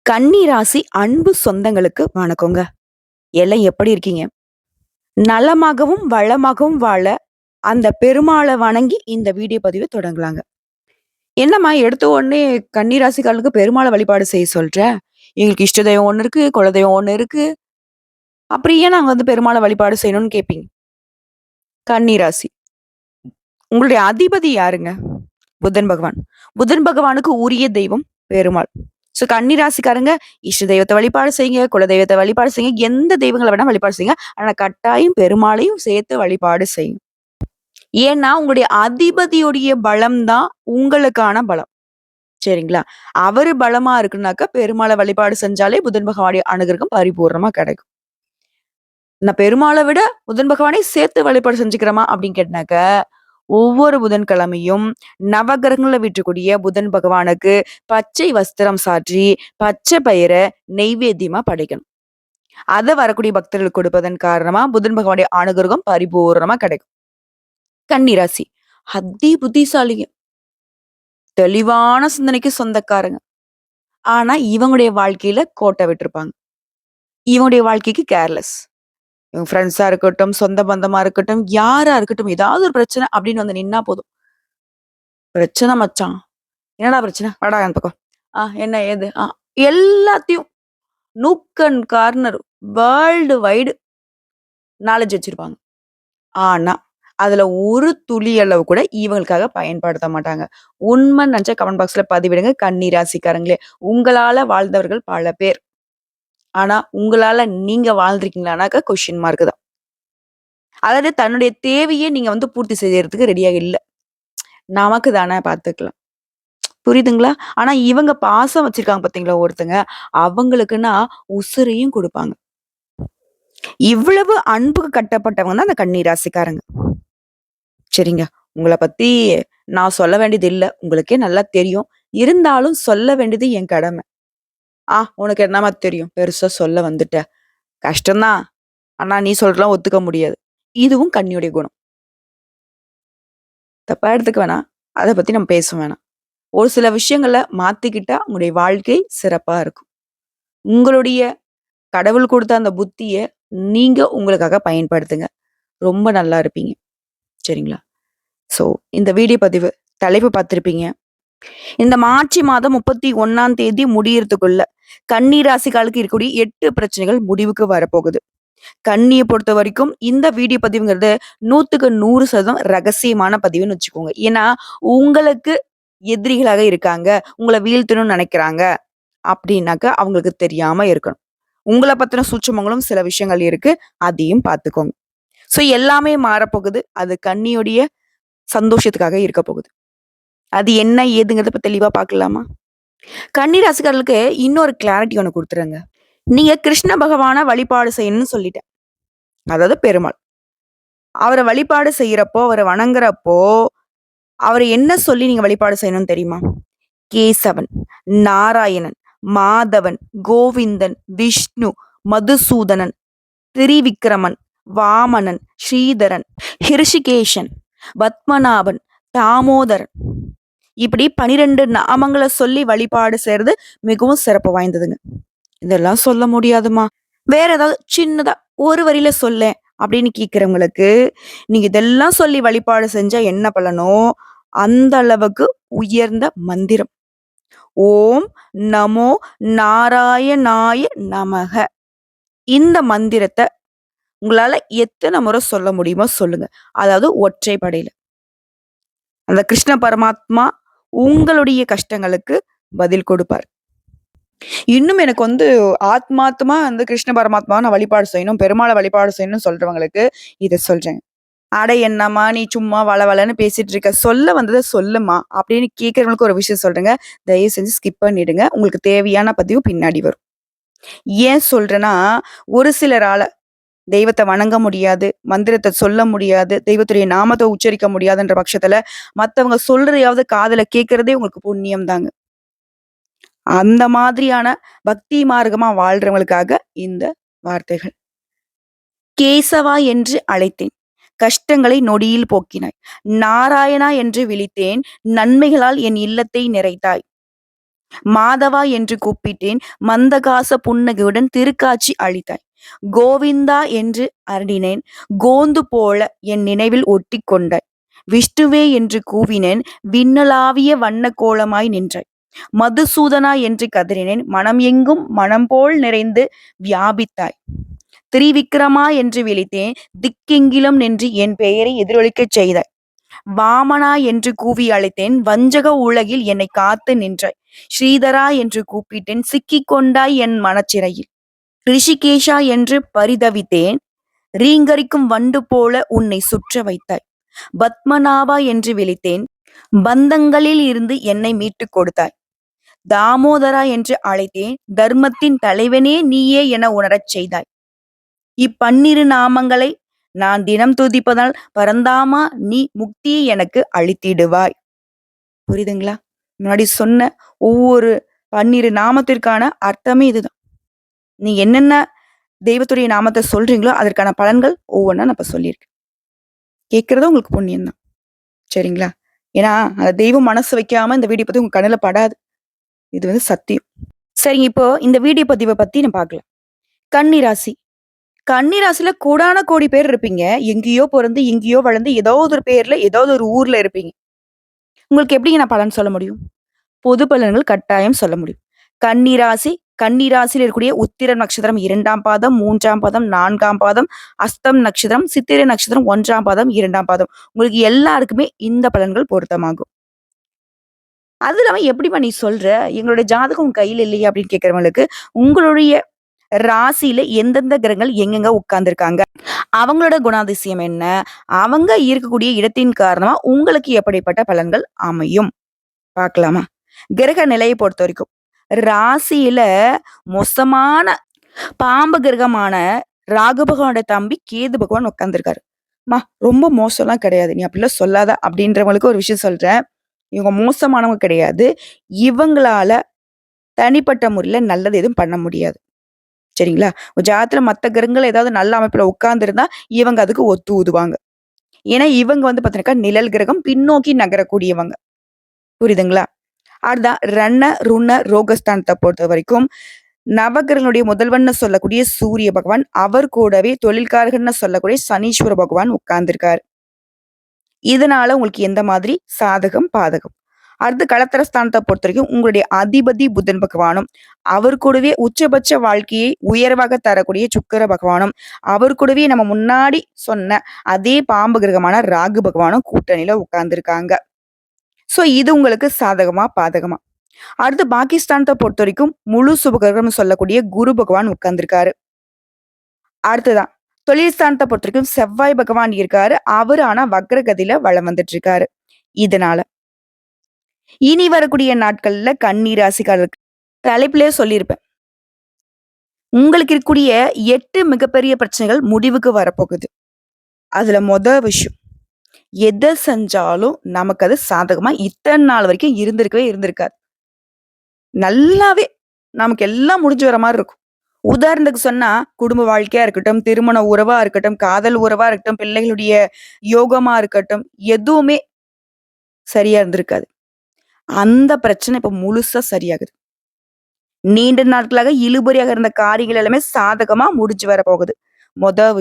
கன்னி ராசி அன்பு சொந்தங்களுக்கு வணக்கங்க. எல்லாம் எப்படி இருக்கீங்க? நலமாகவும், வளமாகவும் வாழ அந்த பெருமாள வணங்கி இந்த வீடியோ பதிவ தொடங்கலாங்க. என்னம்மா எடுத்த உடனே கன்னி ராசிக்காரங்களுக்கு பெருமாள வழிபாடு செய்ய சொல்ற? எங்களுக்கு இஷ்ட தெய்வம் ஒண்ணு இருக்கு, குலதெய்வம் ஒண்ணு இருக்கு. அப்புறம் ஏன் நாங்க வந்து பெருமாள வழிபாடு செய்யணும்னு கேட்பீங்க. கன்னி ராசி. உங்களுடைய அதிபதி யாருங்க? புதன் பகவான். புதன் பகவானுக்கு உரிய தெய்வம் பெருமாள். ஸோ கன்னி ராசிக்காரங்க இஷ்ட தெய்வத்த வழிபாடு செய்யுங்க, குலதெய்வத்த வழிபாடு செய்யுங்க, எந்த தெய்வங்கள வேணா வழிபாடு செய்யுங்க. ஆனா கட்டாயம் பெருமாளையும் சேர்த்து வழிபாடு செய்யுங்க. ஏன்னா, உங்களுடைய அதிபதியுடைய பலம் தான் உங்களுக்கான பலம். சரிங்களா? அவரு பலமா இருக்குனாக்கா, பெருமாள வழிபாடு செஞ்சாலே புதன் பகவானுடைய அனுகிரகம் பரிபூரணமா கிடைக்கும். நான் பெருமாள விட புதன் பகவானை சேர்த்து வழிபாடு செஞ்சுக்கிறோமா அப்படின்னு கேட்டாக்க, ஒவ்வொரு புதன்கிழமையும் நவகிரகங்கள்ல வீற்றக்கூடிய புதன் பகவானுக்கு பச்சை வஸ்திரம் சாற்றி, பச்சை பயிர நெய்வேத்தியமா படைக்கணும். அத வரக்கூடிய பக்தர்களுக்கு கொடுப்பதன் காரணமா புதன் பகவானுடைய அனுகிரகம் பரிபூரணமா கிடைக்கும். கன்னிராசி. அதி புத்திசாலிங்க. தெளிவான சிந்தனைக்கு சொந்தக்காரங்க. ஆனா, இவங்களுடைய வாழ்க்கையில கோட்ட விட்டுருப்பாங்க. இவங்களுடைய வாழ்க்கைக்கு கேர்லெஸ். இவங்க ஃப்ரெண்ட்ஸா இருக்கட்டும், சொந்த பந்தமா இருக்கட்டும், யாரா இருக்கட்டும், ஏதாவது ஒரு பிரச்சனை அப்படின்னு வந்து நின்னா போதும். பிரச்சனை மச்சான். என்னடா பிரச்சனை? வாடா அந்த பக்கம். என்ன ஏது? எல்லாத்தையும் nook and corner world wide knowledge வச்சிருப்பாங்க. ஆனா, அதுல ஒரு துளி அளவு கூட இவங்களுக்காக பயன்படுத்த மாட்டாங்க. உண்மைன்னு நினைச்சா கமெண்ட் பாக்ஸ்ல பதிவிடுங்க. கன்னி ராசிக்காரங்களே. உங்களால வாழ்ந்தவர்கள் பல பேர். ஆனா, உங்களால நீங்க வாழ்ந்திருக்கீங்களானாக்கா கொஸ்டின் மார்க் தான். அதாவது தன்னுடைய தேவையே நீங்க வந்து பூர்த்தி செய்யறதுக்கு ரெடியா இல்ல. நமக்கு தானே பார்த்துக்கலாம். புரியுதுங்களா? ஆனா இவங்க பாசம் வச்சிருக்காங்க பார்த்தீங்களா ஒருத்தங்க, அவங்களுக்குன்னா உசுரையும் குடுப்பாங்க. இவ்வளவு அன்புக்கு கட்டப்பட்டவங்க தான் அந்த கன்னி ராசிக்காரங்க. சரிங்க. உங்கள பத்தி நான் சொல்ல வேண்டியது இல்ல. உங்களுக்கே நல்லா தெரியும். இருந்தாலும் சொல்ல வேண்டியது என் கடமை. உனக்கு என்னம்மா தெரியும்? பெருசா சொல்ல வந்துட்ட. கஷ்டம் தான். ஆனா நீ சொல்றதெல்லாம் ஒத்துக்க முடியாது. இதுவும் கன்னியுடைய குணம். தப்பா எடுத்துக்க வேணாம். அத பத்தி நம்ம பேச வேணாம். ஒரு சில விஷயங்கள மாத்திக்கிட்டா உங்களுடைய வாழ்க்கை சிறப்பா இருக்கும். உங்களுடைய கடவுள் குடுத்த அந்த புத்திய நீங்க உங்களுக்காக பயன்படுத்துங்க. ரொம்ப நல்லா இருப்பீங்க. சரிங்களா? ஸோ இந்த வீடியோ பதிவு தலைப்பு பார்த்திருப்பீங்க. இந்த மார்ச் மாதம் 31ஆம் தேதி முடியறதுக்குள்ள கன்னி ராசிக்காரர்களுக்கு இருக்கக்கூடிய 8 பிரச்சனைகள் முடிவுக்கு வரப்போகுது. கன்னிய பொறுத்த வரைக்கும் இந்த வீடியோ பதிவுங்கிறது 100க்கு 100% ரகசியமான பதிவுன்னு வச்சுக்கோங்க. ஏன்னா, உங்களுக்கு எதிரிகளாக இருக்காங்க. உங்கள வீழ்த்தணும்னு நினைக்கிறாங்க. அப்படின்னாக்க அவங்களுக்கு தெரியாம இருக்கணும். உங்கள பத்தின சூட்சுமங்களும் சில விஷயங்கள் இருக்கு. அதையும் பார்த்துக்கோங்க. ஸோ எல்லாமே மாறப்போகுது. அது கன்னியுடைய சந்தோஷத்துக்காக இருக்க போகுது. அது என்ன ஏதுங்கிறத இப்ப தெளிவா பார்க்கலாமா? கன்னி ராசிக்காரர்களுக்கு இன்னொரு கிளாரிட்டி ஒண்ணு குடுத்துறேங்க. நீங்க கிருஷ்ண பகவான வழிபாடு செய்யணும்னு சொல்லிட்டேன். அதாவது பெருமாள். அவர வழிபாடு செய்யறப்போ, அவர வணங்குறப்போ, அவர என்ன சொல்லி நீங்க வழிபாடு செய்யணும்னு தெரியுமா? கேசவன், நாராயணன், மாதவன், கோவிந்தன், விஷ்ணு, மதுசூதனன், திரிவிக்ரமன், வாமனன், ஸ்ரீதரன், ஹிருஷிகேஷன், பத்மநாபன், தாமோதரன் இப்படி 12 நாமங்கள சொல்லி வழிபாடு செய்றது மிகவும் சிறப்பு வாய்ந்ததுங்க. இதெல்லாம் சொல்ல முடியாதும்மா. வேற ஏதாவது சின்னதா ஒரு வரியில சொல்லேன் அப்படின்னு கேட்கிறவங்களுக்கு, நீங்க இதெல்லாம் சொல்லி வழிபாடு செஞ்சா என்ன பலனோ, அந்த அளவுக்கு உயர்ந்த மந்திரம். ஓம் நமோ நாராயணாய நமக. இந்த மந்திரத்த உங்களால எத்தன முறை சொல்ல முடியுமோ சொல்லுங்க. அதாவது ஒற்றைப்படையில. அந்த கிருஷ்ண பரமாத்மா உங்களுடைய கஷ்டங்களுக்கு பதில் கொடுப்பார். இன்னும் எனக்கு வந்து ஆத்மார்த்தமா வந்து கிருஷ்ண பரமாத்மாவ நான் வழிபாடு செய்யணும், பெருமாள வழிபாடு செய்யணும்னு சொல்றவங்களுக்கு இத சொல்றேன். "அட என்னம்மா நீ சும்மா வளவளன்னு பேசிட்டு இருக்க. சொல்ல வந்தத சொல்லுமா" அப்படின்னு கேட்கிறவங்களுக்கு ஒரு விஷயம் சொல்றேங்க. தயவு செஞ்சு ஸ்கிப் பண்ணிடுங்க. உங்களுக்கு தேவையான பதிவு பின்னாடி வரும். ஏன் சொல்றேன்னா, ஒரு சிலரால தெய்வத்த வணங்க முடியாது, மந்திரத்த சொல்ல முடியாது, தெய்வத்துடைய நாமத்த உச்சரிக்க முடியாதுன்ற பட்சத்துல, மத்தவங்க சொல்றதையாவது காதுல கேட்கிறதே உங்களுக்கு புண்ணியம் தாங்க. அந்த மாதிரியான பக்தி மார்க்கமா வாழ்றவங்களுக்காக இந்த வார்த்தைகள். கேசவா என்று அழைத்தேன். கஷ்டங்களை நொடியில் போக்கினாய். நாராயணா என்று விளித்தேன். நன்மைகளால் என் இல்லத்தை நிறைத்தாய். மாதவா என்று கூப்பிட்டேன். மந்தகாச புன்னகையுடன் திருக்காட்சி அளித்தாய். கோவிந்தா என்று அருளினேன். கோந்து போல என் நினைவில் ஒட்டிக் கொண்டாய். விஷ்ணுவே என்று கூவினேன். விண்ணளாவிய வண்ண கோலமாய் நின்றாய். மதுசூதனா என்று கதறினேன். மனம் எங்கும் மனம் போல் நிறைந்து வியாபித்தாய். திரிவிக்ரமா என்று விழித்தேன். திக்கெங்கிலும் நின்று என் பெயரை எதிரொலிக்கச் செய்தாய். வாமனா என்று கூவி அழைத்தேன். வஞ்சக உலகில் என்னை காத்து நின்றாய். ஸ்ரீதரா என்று கூப்பிட்டேன். சிக்கிக் கொண்டாய் என் மனச்சிறையில். ரிஷிகேஷா என்று பரிதவித்தேன். ரீங்கரிக்கும் வண்டு போல உன்னை சுற்ற வைத்தாய். பத்மநாபா என்று விழித்தேன். பந்தங்களில் இருந்து என்னை மீட்டுக் கொடுத்தாய். தாமோதரா என்று அழைத்தேன். தர்மத்தின் தலைவனே நீயே என உணரச் செய்தாய். இப்பன்னிரு நாமங்களை நான் தினம் துதிப்பதால் பரந்தாமா நீ முக்தியை எனக்கு அளித்திடுவாய். புரியுதுங்களா? முன்னாடி சொன்ன ஒவ்வொரு 12 நாமத்திற்கான அர்த்தமே இதுதான். நீ என்னென்ன தெய்வத்துடைய நாமத்தை சொல்றீங்களோ அதற்கான பலன்கள் ஒவ்வொன்றா நான் இப்ப சொல்லியிருக்கேன். கேட்கறது உங்களுக்கு புண்ணியம் தான். சரிங்களா? ஏன்னா அந்த தெய்வம் மனசு வைக்காம இந்த வீடியோ பத்தி உங்க கண்ணுல படாது. இது வந்து சத்தியம். சரிங்க, இப்போ இந்த வீடியோ பதிவை பத்தி நான் பார்க்கலாம். கன்னி ராசி. கன்னி ராசியில கோடான கோடி பேர் இருப்பீங்க. எங்கேயோ பிறந்து, எங்கேயோ வளர்ந்து, ஏதோ ஒரு பேர்ல, ஏதோ ஒரு ஊர்ல இருப்பீங்க. உங்களுக்கு எப்படிங்க நான் பலன் சொல்ல முடியும்? பொது பலன்கள் கட்டாயம் சொல்ல முடியும். கன்னி ராசி, கன்னி ராசியில் இருக்கக்கூடிய உத்திர நட்சத்திரம் 2ஆம் பாதம், 3ஆம் பாதம், 4ஆம் பாதம், அஸ்தம் நட்சத்திரம், சித்திரை நட்சத்திரம் 1ஆம் பாதம், 2ஆம் பாதம். உங்களுக்கு எல்லாருக்குமே இந்த பலன்கள் பொருத்தமாகும். அது இல்லாம எப்படிம்மா நீ சொல்ற? எங்களுடைய ஜாதகம் உன் கையில இல்லையா அப்படின்னு கேட்கிறவங்களுக்கு, உங்களுடைய ராசியில எந்தெந்த கிரகங்கள் எங்கெங்க உட்கார்ந்துருக்காங்க, அவங்களோட குணாதிசயம் என்ன, அவங்க இருக்கக்கூடிய இடத்தின் காரணமா உங்களுக்கு எப்படிப்பட்ட பலன்கள் அமையும் பார்க்கலாமா? கிரக நிலையை பொறுத்த வரைக்கும் ராசியில மோசமான பாம்பு கிரகமான ராகு பகவானோட தம்பி கேது பகவான் உட்கார்ந்துருக்காரு. மா ரொம்ப மோசம்லாம் கிடையாது, நீ அப்படிலாம் சொல்லாத அப்படின்றவங்களுக்கு ஒரு விஷயம் சொல்றேன். இவங்க மோசமானவங்க கிடையாது. இவங்களால தனிப்பட்ட முறையில நல்லது எதுவும் பண்ண முடியாது. சரிங்களா? ஜாதகத்துல மத்த கிரகங்கள் ஏதாவது நல்ல அமைப்புல உட்கார்ந்திருந்தா இவங்க அதுக்கு ஒத்து ஊதுவாங்க. ஏன்னா இவங்க வந்து பாத்தீங்கன்னாக்கா நிழல் கிரகம், பின்னோக்கி நகரக்கூடியவங்க. புரியுதுங்களா? அடுத்ததான் ரண, ருண, ரோகஸ்தானத்தை பொறுத்த வரைக்கும் நவகிரகனுடைய முதல்வன்னு சொல்லக்கூடிய சூரிய பகவான், அவர் கூடவே தொழில்காரகன்னு சொல்லக்கூடிய சனீஸ்வர பகவான் உட்கார்ந்திருக்காரு. இதனால உங்களுக்கு எந்த மாதிரி சாதகம், பாதகம்? அடுத்து களத்திரஸ்தானத்தை பொறுத்த வரைக்கும் உங்களுடைய அதிபதி புதன் பகவானும், அவர் கூடவே உச்சபட்ச வாழ்க்கையை உயர்வாக தரக்கூடிய சுக்கிர பகவானும், அவர் கூடவே நம்ம முன்னாடி சொன்ன அதே பாம்பு கிரகமான ராகு பகவானும் கூட்டணியில உட்கார்ந்துருக்காங்க. சோ இது உங்களுக்கு சாதகமா, பாதகமா? அடுத்து பாகிஸ்தானத்தை பொறுத்த வரைக்கும் முழு சுபகிரகம் சொல்லக்கூடிய குரு பகவான் உட்கார்ந்துருக்காரு. அடுத்துதான் தொழில் ஸ்தானத்தை பொறுத்த வரைக்கும் செவ்வாய் பகவான் இருக்காரு. அவரு ஆனா வக்ரகதியில வலம் வந்துட்டு இருக்காரு. இதனால இனி வரக்கூடிய நாட்கள்ல கன்னி ராசிக்காரருக்கு தலைப்பிலே சொல்லியிருப்பேன். உங்களுக்கு இருக்கக்கூடிய 8 மிகப்பெரிய பிரச்சனைகள் முடிவுக்கு வரப்போகுது. அதுல விஷயம், எதை செஞ்சாலும் நமக்கு அது சாதகமா இத்தனை நாள் வரைக்கும் இருந்திருக்காது. நல்லாவே நமக்கு எல்லாம் முடிஞ்சு வர மாதிரி இருக்கும். உதாரணத்துக்கு சொன்னா, குடும்ப வாழ்க்கையா இருக்கட்டும், திருமண உறவா இருக்கட்டும், காதல் உறவா இருக்கட்டும், பிள்ளைகளுடைய யோகமா இருக்கட்டும், எதுவுமே சரியா இருந்திருக்காது. அந்த பிரச்சனை இப்ப முழுசா சரியாகுது. நீண்ட நாட்களாக இழுபறியாக இருந்த காரியங்கள் எல்லாமே சாதகமா முடிஞ்சு வர போகுது.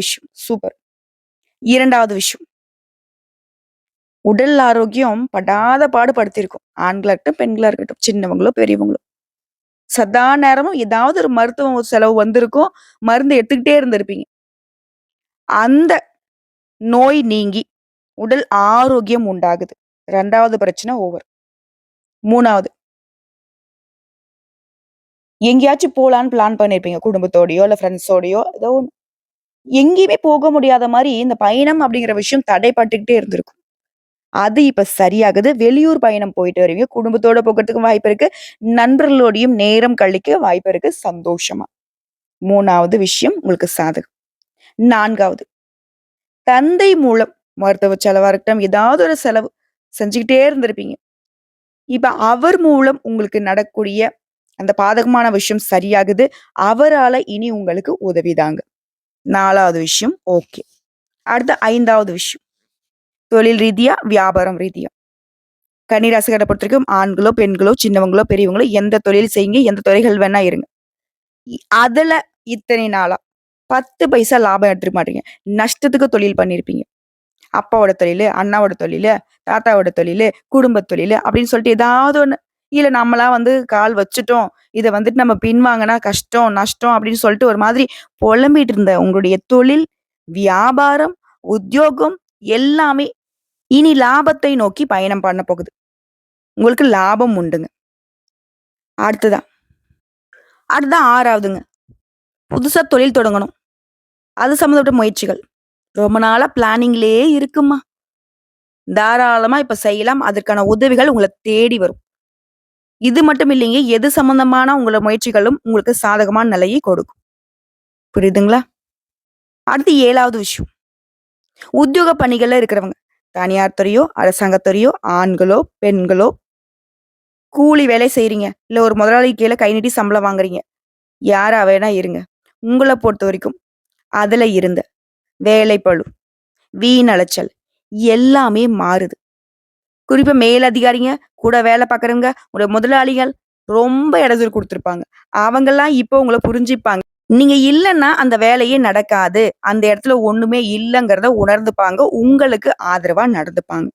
விஷயம் சூப்பர். 2வது விஷயம், உடல் ஆரோக்கியம் படாத பாடு படுத்திருக்கும். ஆண்களா இருக்கட்டும், பெண்களா இருக்கட்டும், சின்னவங்களோ பெரியவங்களோ. சதா நேரமும் ஏதாவது ஒரு மருத்துவ செலவு வந்திருக்கும். மருந்து எடுத்துக்கிட்டே இருந்திருப்பீங்க. அந்த நோய் நீங்கி உடல் ஆரோக்கியம் உண்டாகுது. 2வது பிரச்சனை ஓவர். 3வது, எங்கேயாச்சும் போலான்னு பிளான் பண்ணியிருப்பீங்க. குடும்பத்தோடயோ, இல்ல ஃப்ரெண்ட்ஸோடயோ ஏதோ ஒண்ணு. எங்கேயுமே போக முடியாத மாரி இந்த பயணம் அப்படிங்கிற விஷயம் தடைப்பட்டுக்கிட்டே இருந்திருக்கும். அது இப்ப சரியாகுது. வெளியூர் பயணம் போயிட்டு வருவீங்க. குடும்பத்தோட போகறதுக்கும் வாய்ப்பு இருக்கு. நண்பர்களோடையும் நேரம் கழிக்க வாய்ப்பு இருக்கு சந்தோஷமா. 3வது விஷயம் உங்களுக்கு சாதகம். 4வது, தந்தை மூலம் மருத்துவ செலவா இருக்கட்டும், ஏதாவது ஒரு செலவு செஞ்சுக்கிட்டே இருந்திருப்பீங்க. இப்ப அவர் மூலம் உங்களுக்கு நடக்கூடிய அந்த பாதகமான விஷயம் சரியாகுது. அவரால இனி உங்களுக்கு உதவிதாங்க. 4வது விஷயம் ஓகே. அடுத்து 5வது விஷயம், தொழில் ரீதியா, வியாபாரம் ரீதியா. கன்னி ராசிக்காரரை பொறுத்தவரைக்கும் ஆண்களோ, பெண்களோ, சின்னவங்களோ, பெரியவங்களோ எந்த தொழில் செய்யுங்க, எந்த துறைகள் வேணா இருங்க. அதுல இத்தனை நாளா 10 பைசா லாபம் எடுத்துருக்க மாட்டீங்க. நஷ்டத்துக்கு தொழில் பண்ணியிருப்பீங்க. அப்பாவோட தொழிலு, அண்ணாவோட தொழிலு, தாத்தாவோட தொழிலு, குடும்பத் தொழிலு அப்படின்னு சொல்லிட்டு ஏதாவது ஒண்ணு. இல்ல நம்மளா வந்து கால் வச்சுட்டோம். இத வந்துட்டு நம்ம பின்வாங்குனா கஷ்டம், நஷ்டம் அப்படின்னு சொல்லிட்டு ஒரு மாதிரி புலம்பிட்டு இருந்த உங்களுடைய தொழில், வியாபாரம், உத்தியோகம் எல்லாமே இனி லாபத்தை நோக்கி பயணம் பண்ண போகுது. உங்களுக்கு லாபம் உண்டுங்க. அடுத்ததா அடுத்ததான் 6வதுங்க. புதுசா தொழில் தொடங்கணும். அது சம்மந்தப்பட்ட முயற்சிகள். ரொம்ப நாளா பிளானிங்லயே இருக்கும்மா. தாராளமா இப்ப செய்யலாம். அதற்கான உதவிகள் உங்கள தேடி வரும். இது மட்டும் இல்லைங்க. எது சம்மந்தமான உங்கள முயற்சிகளும் உங்களுக்கு சாதகமான நிலையை கொடுக்கும். புரியுதுங்களா? அடுத்து 7வது விஷயம். உத்தியோக பணிகள்ல இருக்கிறவங்க. தனியார் துறையோ, அரசாங்கத் துறையோ, ஆண்களோ, பெண்களோ, கூலி வேலை செய்றீங்க. இல்ல ஒரு முதலாளி கீழ கை நீட்டி சம்பளம் வாங்குறீங்க. யாரா வேணா இருங்க. உங்கள பொறுத்தவரைக்கும் அதுல இருந்த வேலைப்பளு, வீண் அலைச்சல் எல்லாமே மாறுது. குறிப்பா மேலதிகாரிங்க, கூட வேலை பார்க்குறவங்க, உங்களோட முதலாளிகள் ரொம்ப இடைஞ்சல் குடுத்துருப்பாங்க. அவங்கலாம் இப்போ உங்கள புரிஞ்சுப்பாங்க. நீங்க இல்லன்னா அந்த வேலையே நடக்காது. அந்த இடத்துல ஒண்ணுமே இல்லங்கிறத உணர்ந்துப்பாங்க. உங்களுக்கு ஆதரவா நடந்துப்பாங்க.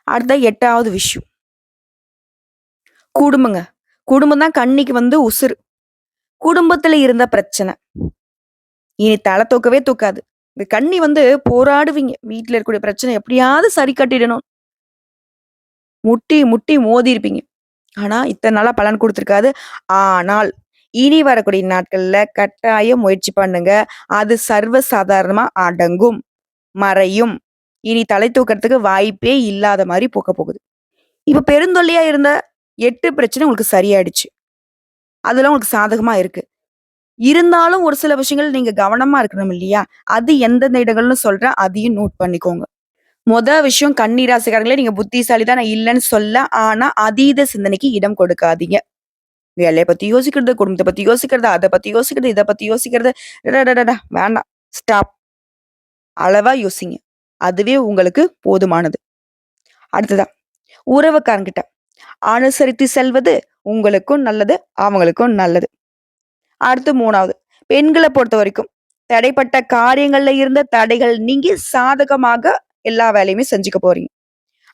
அடுத்த 8வது விஷயம். குடும்பங்க. குடும்பம் தான் கன்னிக்கு வந்து உசுரு. குடும்பத்துல இருந்த பிரச்சனை. இனி தல தூக்கவே தூக்காது. இந்த கன்னி வந்து போராடுவீங்க. வீட்ல இருக்கக்கூடிய பிரச்சனை எப்படியாவது சரி கட்டிடணும். முட்டி, முட்டி மோதியிருப்பீங்க. ஆனா, இத்தன நாளா பலன் குடுத்துருக்காது. ஆனால், இனி வரக்கூடிய நாட்கள்ல கட்டாயம் முயற்சி பண்ணுங்க. அது சர்வ சாதாரணமா அடங்கும், மறையும். இனி தலை தூக்கறதுக்கு வாய்ப்பே இல்லாத மாரி போக போகுது. இப்ப பெருந்தொல்லையா இருந்த 8 பிரச்சனை உங்களுக்கு சரியாயிடுச்சு. அதெல்லாம் உங்களுக்கு சாதகமா இருக்கு. இருந்தாலும் ஒரு சில விஷயங்கள் நீங்க கவனமா இருக்கணும் இல்லையா? அது எந்தெந்த இடங்கள்னு சொல்றேன். அதையும் நோட் பண்ணிக்கோங்க. விஷயம் கன்னி ராசிக்காரங்களே நீங்க புத்திசாலி தான் நான் இல்லன்னு சொல்ல. ஆனா, அதீத சிந்தனைக்கு இடம் கொடுக்காதீங்க. வேலைய பத்தி யோசிக்கிறது, குடும்பத்த பத்தி யோசிக்கிறது, அத பத்தி யோசிக்கிறது, இத பத்தி யோசிக்கிறது. அடடடடா! வேண்டாம். ஸ்டாப். அளவா யோசிங்க. அதுவே உங்களுக்கு போதுமானது. அடுத்ததா, உறவுக்காரங்கிட்ட அனுசரித்து செல்வது உங்களுக்கும் நல்லது, அவங்களுக்கும் நல்லது. அடுத்து 3வது, பெண்கள பொறுத்தவரைக்கும் தடைப்பட்ட காரியங்கள்ல இருந்த தடைகள் நீங்கி சாதகமாக எல்லா வேலையுமே செஞ்சுக்க போறீங்க.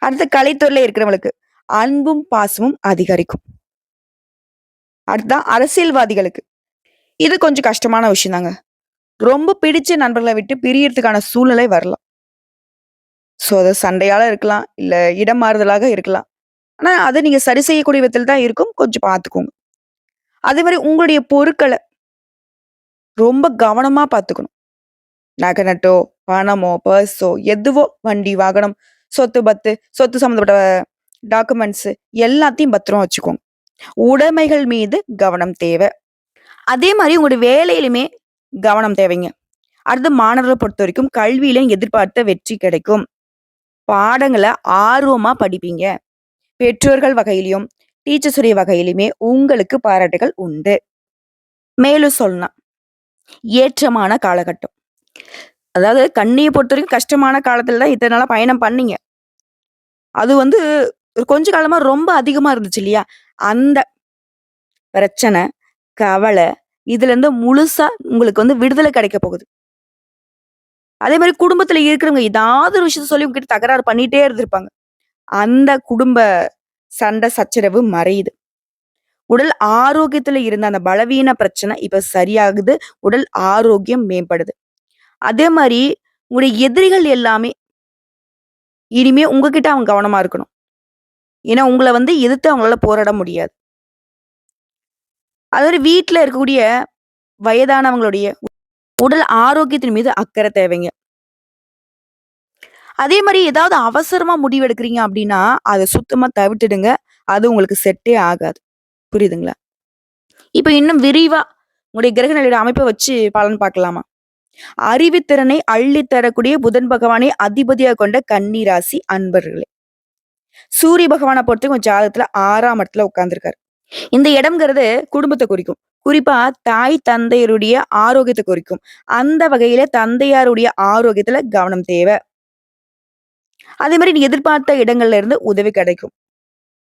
அடுத்து கலைத்துறையில இருக்கிறவங்களுக்கு அன்பும், பாசமும் அதிகரிக்கும். அடுத்ததான் அரசியல்வாதிகளுக்கு. இது கொஞ்சம் கஷ்டமான விஷயம் தாங்க. ரொம்ப பிடிச்ச நண்பர்கள விட்டு பிரியறதுக்கான சூழ்நிலை வரலாம். அது சண்டையால இருக்கலாம். இல்ல இடம் மாறுதலாக இருக்கலாம். ஆனா, அத நீங்க சரி செய்யக்கூடிய விதத்துல தான் இருக்கும். கொஞ்சம் பார்த்துக்கோங்க. அதே மாரி உங்களுடைய பொருட்கள ரொம்ப கவனமா பார்த்துக்கணும். நகை நட்டோ, பணமோ, பர்ஸோ எதுவோ வண்டி, வாகனம், சொத்து பத்து, சொத்து சம்மந்தப்பட்ட டாக்குமெண்ட்ஸ் எல்லாத்தையும் பத்திரமா வச்சுக்கோங்க. உடைமைகள் மீது கவனம் தேவை. அதே மாரி உங்களுடைய வேலையிலுமே கவனம் தேவைங்க. அடுத்து மாணவர்கள பொறுத்தவரைக்கும் கல்வியிலும் எதிர்பார்த்த வெற்றி கிடைக்கும். பாடங்கள ஆர்வமா படிப்பீங்க. பெற்றோர்கள் வகையிலயும், டீச்சர்ஸ் உடைய வகையிலுமே உங்களுக்கு பாராட்டுகள் உண்டு. மேலும் சொல்லலாம், ஏற்றமான காலகட்டம். அதாவது கன்னிய பொறுத்தவரைக்கும் கஷ்டமான காலத்துல தான் இத்தன நாளா பயணம் பண்ணீங்க. அது வந்து கொஞ்ச காலமா ரொம்ப அதிகமா இருந்துச்சு இல்லையா? அந்த பிரச்சனை, கவலை இதுலருந்து முழுசா உங்களுக்கு வந்து விடுதலை கிடைக்க போகுது. அதே மாரி குடும்பத்துல இருக்கிறவங்க ஏதாவது ஒரு விஷயத்த சொல்லி உங்ககிட்ட தகராறு பண்ணிட்டே இருந்திருப்பாங்க. அந்த குடும்ப சண்டை, சச்சரவு மறையுது. உடல் ஆரோக்கியத்துல இருந்த அந்த பலவீன பிரச்சனை இப்ப சரியாகுது. உடல் ஆரோக்கியம் மேம்படுது. அதே மாரி உங்களுடைய எதிரிகள் எல்லாமே இனிமே உங்ககிட்ட அவங்க கவனமா இருக்கணும். ஏன்னா உங்கள வந்து எதிர்த்து அவங்களால போராட முடியாது. அது மாரி வீட்ல இருக்கக்கூடிய வயதானவங்களுடைய உடல் ஆரோக்கியத்தின் மீது அக்கறை தேவைங்க. அதே மாரி ஏதாவது அவசரமா முடிவு எடுக்கிறீங்க அப்டின்னா, அத சுத்தமா தவிர்த்துடுங்க. அது உங்களுக்கு செட்டே ஆகாது. புரியுதுங்களா? இப்ப இன்னும் விரிவா உங்களுடைய கிரக நிலையோட அமைப்ப வச்சு பலன் பார்க்கலாமா? அறிவுத்திறனை அள்ளித் தரக்கூடிய புதன் பகவானை அதிபதியா கொண்ட கன்னி ராசி அன்பர்களே. சூரிய பகவான பொறுத்தவரைக்கும் உங்க ஜாதகத்துல 6ஆம் இடத்துல உட்கார்ந்திருக்காரு. இந்த இடம்ங்கிறது குடும்பத்த குறிக்கும். குறிப்பா தாய், தந்தையருடைய ஆரோக்கியத்த குறிக்கும். அந்த வகையில தந்தையாருடைய ஆரோக்கியத்துல கவனம் தேவை. அதே மாரி நீங்க எதிர்பார்த்த இடங்கள்ல இருந்து உதவி கிடைக்கும்.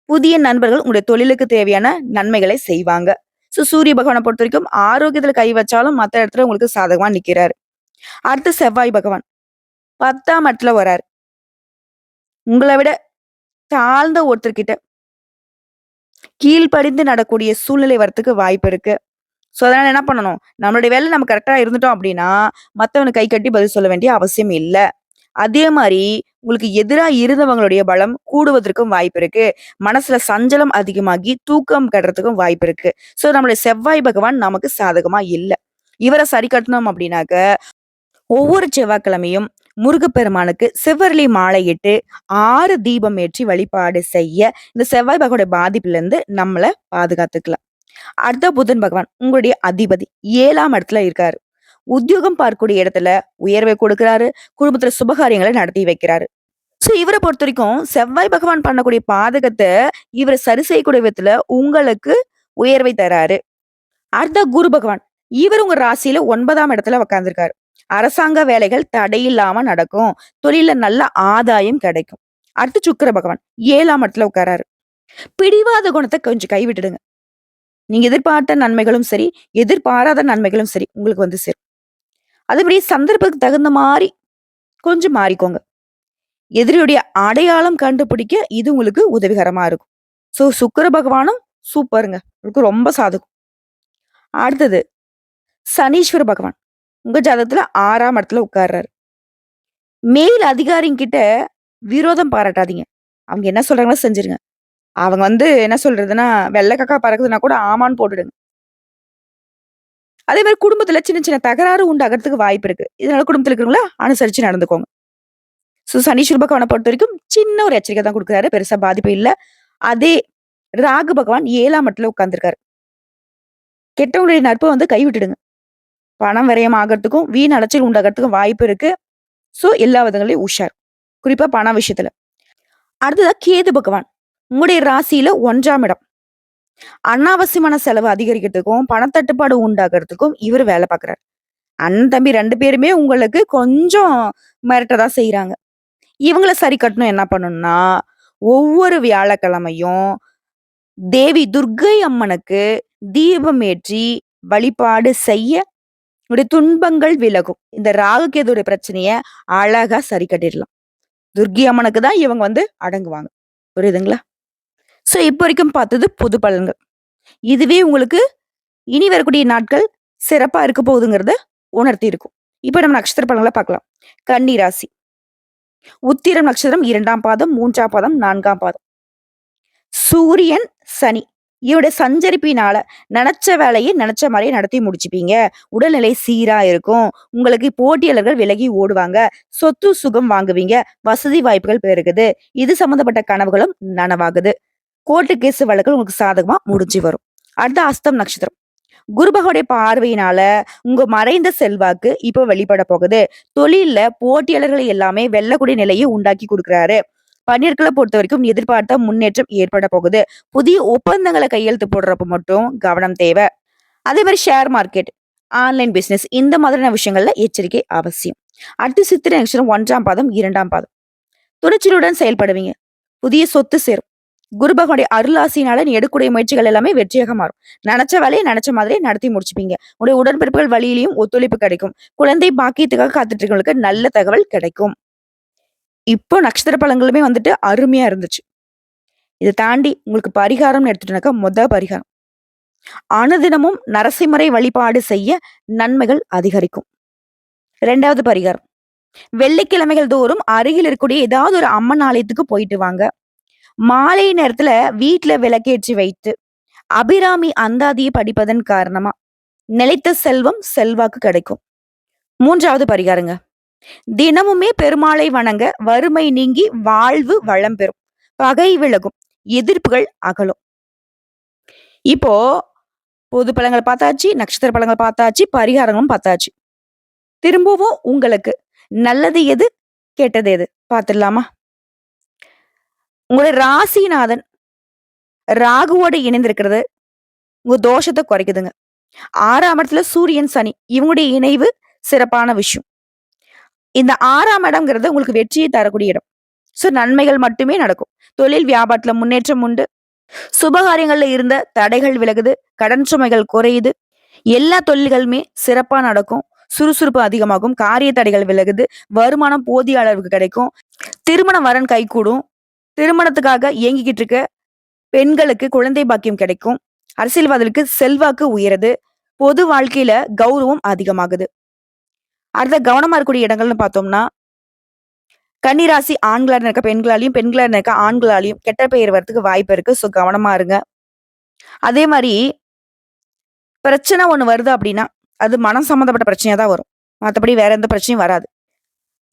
புதிய நண்பர்கள் உங்களுடைய தொழிலுக்கு தேவையான நன்மைகளை செய்வாங்க. சூரிய பகவான பொறுத்தவரைக்கும் ஆரோக்கியத்துல கை வச்சாலும் மத்த இடத்துல உங்களுக்கு சாதகமா நிக்கிறாரு. அடுத்து செவ்வாய் பகவான் 10ஆம் இடத்துல வராரு. உங்கள விட தாழ்ந்த ஒருத்தர்கிட்ட கீழ்ப்படிந்து நடக்கூடிய சூழ்நிலை வரத்துக்கு வாய்ப்பு இருக்கு. அதனால என்ன பண்ணணும்? நம்மளுடைய வேலை நம்ம கரெக்ட்டா இருந்துட்டோம் அப்டின்னா, மத்தவனுக்கு கை கட்டி பதில் சொல்ல வேண்டிய அவசியம் இல்ல. அதே மாரி உங்களுக்கு எதிரா இருந்தவங்களுடைய பலம் கூடுவதற்கும் வாய்ப்பு இருக்கு. மனசுல சஞ்சலம் அதிகமாகி தூக்கம் கெடுறதுக்கும் வாய்ப்பு இருக்கு. நம்முடைய செவ்வாய் பகவான் நமக்கு சாதகமா இல்ல. இவர சரி கட்டணும் அப்டின்னாக்க, ஒவ்வொரு செவ்வாய்க்கிழமையும் முருகப்பெருமானுக்கு செவ்வரளி மாலையிட்டு 6 தீபம் ஏற்றி வழிபாடு செய்ய, இந்த செவ்வாய் பகவானுடைய பாதிப்புலருந்து நம்மள பாதுகாத்துக்கலாம். அடுத்த புதன் பகவான் உங்களுடைய அதிபதி 7ஆம் இடத்துல இருக்காரு. உத்தியோகம் பார்க்கக்கூடிய இடத்துல உயர்வை கொடுக்கிறாரு. குடும்பத்துல சுபகாரியங்களை நடத்தி வைக்கிறாரு. இவர பொறுத்தவரைக்கும் செவ்வாய் பகவான் பண்ணக்கூடிய பாதகத்த இவரு சரி செய்யக்கூடிய விதத்துல உங்களுக்கு உயர்வை தராரு. அடுத்த குரு பகவான். இவர் உங்க ராசியில 9ஆம் இடத்துல உட்கார்ந்திருக்காரு. அரசாங்க வேலைகள் தடையில்லாம நடக்கும். தொழில்ல நல்ல ஆதாயம் கிடைக்கும். அடுத்து சுக்கிர பகவான் 7ஆம் இடத்துல உட்காராரு. பிடிவாத குணத்த கொஞ்சம் கைவிட்டுடுங்க. நீங்க எதிர்பார்த்த நன்மைகளும் சரி, எதிர்பாராத நன்மைகளும் சரி உங்களுக்கு வந்து சேரும். அதேபடி சந்தர்ப்பத்துக்கு தகுந்த மாரி கொஞ்சம் மாறிக்கோங்க. எதிரியுடைய அடையாளம் கண்டுபிடிக்க இது உங்களுக்கு உதவிகரமா இருக்கும். சுக்கிர பகவானும் சூப்பருங்க. உங்களுக்கு ரொம்ப சாதகம். அடுத்தது சனீஸ்வர பகவான். உங்க ஜாதகத்துல 6ஆம் இடத்துல உட்கார்றாரு. மேல் அதிகாரிங்கிட்ட விரோதம் பாராட்டாதீங்க. அவங்க என்ன சொல்றாங்களோ செஞ்சுருங்க. அவங்க வந்து என்ன சொல்றதுன்னா, வெள்ள காக்கா பறக்குதுன்னா கூட ஆமான்னு போட்டுடுங்க. அதே மாரி குடும்பத்துல சின்ன சின்ன தகராறு உண்டாகுறதுக்கு வாய்ப்பு இருக்கு. இதனால குடும்பத்துல இருக்கிறவங்கள அனுசரிச்சு நடந்துக்கோங்க. சனீஸ்வர பகவான பொறுத்தவரைக்கும் சின்ன ஒரு எச்சரிக்கை தான் குடுக்குறாரு. பெருசா பாதிப்பு இல்ல. அதே ராகு பகவான் 7ஆம் இடத்துல உட்கார்ந்திருக்காரு. கெட்டவங்களுடைய நட்ப வந்து கைவிட்டுடுங்க. பணம் விரயம் ஆகறதுக்கும், வீண் அலைச்சல் உண்டாகறதுக்கும் வாய்ப்பு இருக்கு. எல்லா விதங்களையும் உஷார். குறிப்பா பண விஷயத்துல. அடுத்ததா கேது பகவான். உங்களுடைய ராசியில 1ஆம் இடம். அனாவசியமான செலவு அதிகரிக்கிறதுக்கும், பணத்தட்டுப்பாடு உண்டாகுறதுக்கும் இவரு வேலை பார்க்குறாரு. அண்ணன், தம்பி 2 பேருமே உங்களுக்கு கொஞ்சம் மிரட்ட தான் செய்றாங்க. இவங்கள சரி கட்டணும் என்ன பண்ணணும்னா, ஒவ்வொரு வியாழக்கிழமையும் தேவி துர்க்கை அம்மனுக்கு தீபம் ஏற்றி வழிபாடு செய்ய உங்களுடைய துன்பங்கள் விலகும். இந்த ராகு கேதுவுடைய பிரச்சனைய அழகா சரி கட்டிடலாம். துர்க்கை அம்மனுக்கு தான் இவங்க வந்து அடங்குவாங்க. புரியுதுங்களா? இப்ப வரைக்கும் பார்த்தது பொது பலன்கள். இதுவே உங்களுக்கு இனி வரக்கூடிய நாட்கள் சிறப்பா இருக்க போகுதுங்கிறத உணர்த்தி இருக்கும். இப்ப நம்ம நட்சத்திர பலன்கள பார்க்கலாம். கன்னி ராசி. உத்திரம் நட்சத்திரம் 2ஆம் பாதம், 3ஆம் பாதம், 4ஆம் பாதம். சூரியன், சனி இவருடைய சஞ்சரிப்பினால நெனச்ச வேலைய நெனச்ச மாரியே நடத்தி முடிச்சுப்பீங்க. உடல்நிலை சீரா இருக்கும். உங்களுக்கு போட்டியாளர்கள் விலகி ஓடுவாங்க. சொத்து சுகம் வாங்குவீங்க. வசதி வாய்ப்புகள் பெருகுது. இது சம்பந்தப்பட்ட கனவுகளும் நனவாகுது. கோர்ட்டு கேஸ் வழக்குகள் உங்களுக்கு சாதகமா முடிஞ்சு வரும். அடுத்த அஸ்தம் நட்சத்திரம். குரு பகவானுடைய பார்வையினால உங்க மறைந்த செல்வாக்கு இப்ப வெளிப்பட போகுது. தொழில்ல போட்டியாளர்களை எல்லாமே வெல்லக்கூடிய நிலையை உண்டாக்கி குடுக்குறாரு. பணியாட்கள பொறுத்தவரைக்கும் எதிர்பார்த்த முன்னேற்றம் ஏற்பட போகுது. புதிய ஒப்பந்தங்கள கையெழுத்து போடுறப்ப மட்டும் கவனம் தேவை. அதே மாரி ஷேர் மார்க்கெட், ஆன்லைன் பிசினஸ் இந்த மாதிரியான விஷயங்கள்ல எச்சரிக்கை அவசியம். அடுத்து சித்திரை நட்சத்திரம் 1ஆம் பாதம், 2ஆம் பாதம். துணிச்சலுடன் செயல்படுவீங்க. புதிய சொத்து சேரும். குரு பகவானுடைய அருளாசினால நீ எடுக்கக்கூடிய முயற்சிகள் எல்லாமே வெற்றியாக மாறும். நெனச்ச வேலையை நெனச்ச மாதிரியே நடத்தி முடிச்சுப்பீங்க. உங்களுடைய உடன்பிறப்புகள் வழியிலயும் ஒத்துழைப்பு கிடைக்கும். குழந்தை பாக்கியத்துக்காக காத்துட்டு இருக்கவங்களுக்கு நல்ல தகவல் கிடைக்கும். இப்போ நட்சத்திர பலன்களுமே வந்துட்டு அருமையா இருந்துச்சு. இத தாண்டி உங்களுக்கு பரிகாரம்னு எடுத்துட்டோம்னாக்கா, பரிகாரம். அனுதினமும் நரசிம்மரை வழிபாடு செய்ய நன்மைகள் அதிகரிக்கும். 2வது பரிகாரம். வெள்ளிக்கிழமைகள் தோறும் அருகில் இருக்கக்கூடிய ஏதாவது ஒரு அம்மன் ஆலயத்துக்கு போயிட்டு வாங்க. மாலை நேரத்துல வீட்ல விளக்கேற்றி வைத்து அபிராமி அந்தாதியை படிப்பதன் காரணமா நிலைத்த செல்வம் செல்வாக்கு கிடைக்கும். 3வது பரிகாரங்க. தினமுமே பெருமாளை வணங்க வறுமை நீங்கி வாழ்வு வளம் பெறும். பகை விலகும். எதிர்ப்புகள் அகலும். இப்போ பொது பலன்கள் பார்த்தாச்சு, நட்சத்திர பலன்கள் பார்த்தாச்சு, பரிகாரங்களும் பார்த்தாச்சு. திரும்பவும் உங்களுக்கு நல்லது எது, கெட்டது எது பார்த்துடலாமா? உங்களுடைய ராசிநாதன் ராகுவோட இணைந்திருக்கிறது உங்க தோஷத்தை குறைக்குதுங்க. 6ஆம் இடத்துல சூரியன், சனி இவங்களுடைய இணைவு சிறப்பான விஷயம். இந்த 6ஆம் இடம்ங்கிறது உங்களுக்கு வெற்றியை தரக்கூடிய இடம். ஸோ நன்மைகள் மட்டுமே நடக்கும். தொழில் வியாபாரத்துல முன்னேற்றம் உண்டு. சுபகாரியங்கள்ல இருந்த தடைகள் விலகுது. கடன் சுமைகள் குறையுது. எல்லா தொழில்களுமே சிறப்பா நடக்கும். சுறுசுறுப்பு அதிகமாகும். காரிய தடைகள் விலகுது. வருமானம் போதிய அளவுக்கு கிடைக்கும். திருமண வரன் கைகூடும். திருமணத்துக்காக இயங்கிக்கிட்டு இருக்க பெண்களுக்கு குழந்தை பாக்கியம் கிடைக்கும். அரசியல்வாதிகளுக்கு செல்வாக்கு உயருது. பொது வாழ்க்கையில கௌரவம் அதிகமாகுது. அடுத்த கவனமா இருக்கக்கூடிய இடங்கள்னு பார்த்தோம்னா, கன்னிராசி ஆண்களா இருக்க பெண்களாலையும், பெண்களா இருக்க ஆண்களாலையும் கெட்ட பெயர் வரதுக்கு வாய்ப்பு இருக்கு. ஸோ கவனமா இருங்க. அதே மாரி பிரச்சனை ஒண்ணு வருது அப்படின்னா, அது மனம் சம்மந்தப்பட்ட பிரச்சனையா தான் வரும். மத்தபடி வேற எந்த பிரச்சனையும் வராது.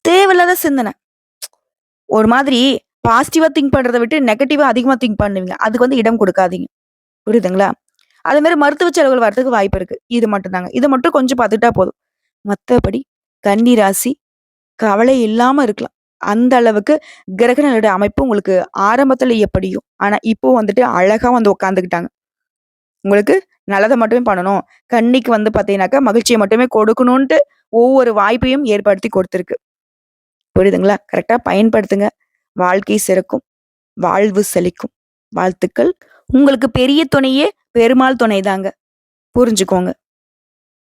தேவையில்லாத சிந்தனை. ஒரு மாதிரி பாசிட்டிவா திங்க் பண்றத விட்டு நெகட்டிவா அதிகமா திங்க் பண்ணுவீங்க. அதுக்கு வந்து இடம் குடுக்காதீங்க. புரியுதுங்களா? அதே மாரி மருத்துவ செலவுகள் வரதுக்கு வாய்ப்பு இருக்கு. இது மட்டும் தாங்க. இத மட்டும் கொஞ்சம் பார்த்துக்கிட்டா போதும். மத்தபடி கன்னி ராசி கவலை இல்லாம இருக்கலாம். அந்த அளவுக்கு கிரகங்களுடைய அமைப்பு உங்களுக்கு ஆரம்பத்துல எப்படியோ, ஆனா இப்போ வந்துட்டு அழகா வந்து உட்காந்துக்கிட்டாங்க. உங்களுக்கு நல்லத மட்டுமே பண்ணணும். கன்னிக்கு வந்து பார்த்தீங்கன்னாக்கா, மகிழ்ச்சிய மட்டுமே கொடுக்கணுன்ட்டு ஒவ்வொரு வாய்ப்பையும் ஏற்படுத்தி கொடுத்திருக்கு. புரியுதுங்களா? கரெக்ட்டா பயன்படுத்துங்க. வாழ்க்கை சிறக்கும். வாழ்வு செழிக்கும். வாழ்த்துக்கள். உங்களுக்கு பெரிய துணையே பெருமாள் துணைதாங்க. புரிஞ்சுக்கோங்க.